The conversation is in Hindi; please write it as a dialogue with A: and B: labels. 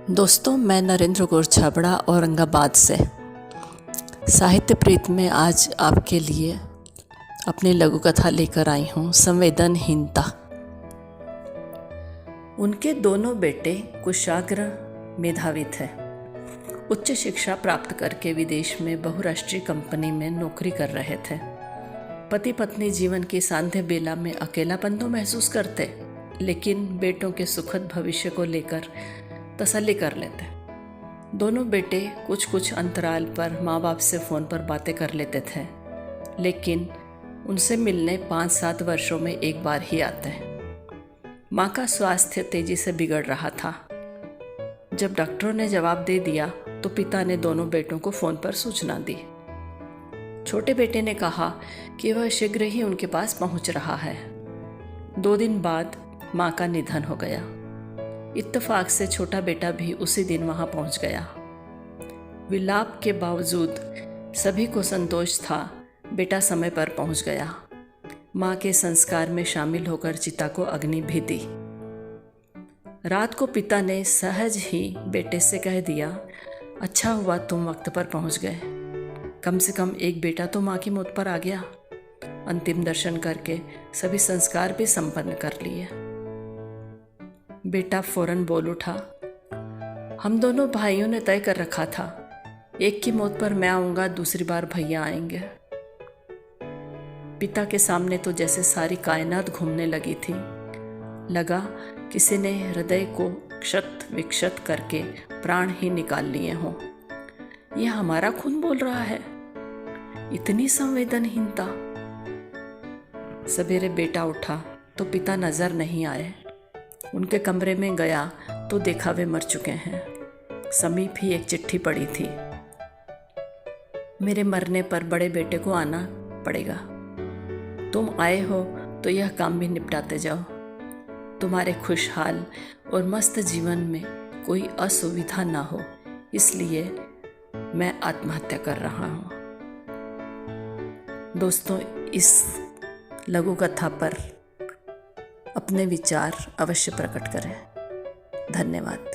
A: दोस्तों, मैं नरेंद्र गौर छाबड़ा औरंगाबाद से साहित्य प्रीत में आज आपके लिए अपनी लघु कथा लेकर आई हूँ, संवेदनहीनता। उनके दोनों बेटे कुशाग्र मेधावी थे। उच्च शिक्षा प्राप्त करके विदेश में बहुराष्ट्रीय कंपनी में नौकरी कर रहे थे। पति पत्नी जीवन की सांध्य बेला में अकेलापन तो महसूस करते, लेकिन बेटों के सुखद भविष्य को लेकर तसल्ली कर लेते। दोनों बेटे कुछ कुछ अंतराल पर माँ बाप से फ़ोन पर बातें कर लेते थे, लेकिन उनसे मिलने 5-7 वर्षों में एक बार ही आते। माँ का स्वास्थ्य तेजी से बिगड़ रहा था। जब डॉक्टरों ने जवाब दे दिया तो पिता ने दोनों बेटों को फ़ोन पर सूचना दी। छोटे बेटे ने कहा कि वह शीघ्र ही उनके पास पहुंच रहा है। 2 दिन बाद माँ का निधन हो गया। इत्तेफाक से छोटा बेटा भी उसी दिन वहां पहुंच गया। विलाप के बावजूद सभी को संतोष था, बेटा समय पर पहुंच गया। माँ के संस्कार में शामिल होकर चिता को अग्नि भी दी। रात को पिता ने सहज ही बेटे से कह दिया, अच्छा हुआ तुम वक्त पर पहुंच गए। कम से कम एक बेटा तो माँ की मौत पर आ गया। अंतिम दर्शन करके सभी संस्कार भी संपन्न कर लिए। बेटा फौरन बोल उठा, हम दोनों भाइयों ने तय कर रखा था, एक की मौत पर मैं आऊंगा, दूसरी बार भैया आएंगे। पिता के सामने तो जैसे सारी कायनात घूमने लगी थी। लगा किसी ने हृदय को क्षत विक्षत करके प्राण ही निकाल लिए हों। यह हमारा खून बोल रहा है। इतनी संवेदनहीनता। सवेरे बेटा उठा तो पिता नजर नहीं आए। उनके कमरे में गया तो देखा वे मर चुके हैं। समीप ही एक चिट्ठी पड़ी थी, मेरे मरने पर बड़े बेटे को आना पड़ेगा। तुम आए हो तो यह काम भी निपटाते जाओ। तुम्हारे खुशहाल और मस्त जीवन में कोई असुविधा ना हो, इसलिए मैं आत्महत्या कर रहा हूँ। दोस्तों, इस लघु कथा पर अपने विचार अवश्य प्रकट करें। धन्यवाद।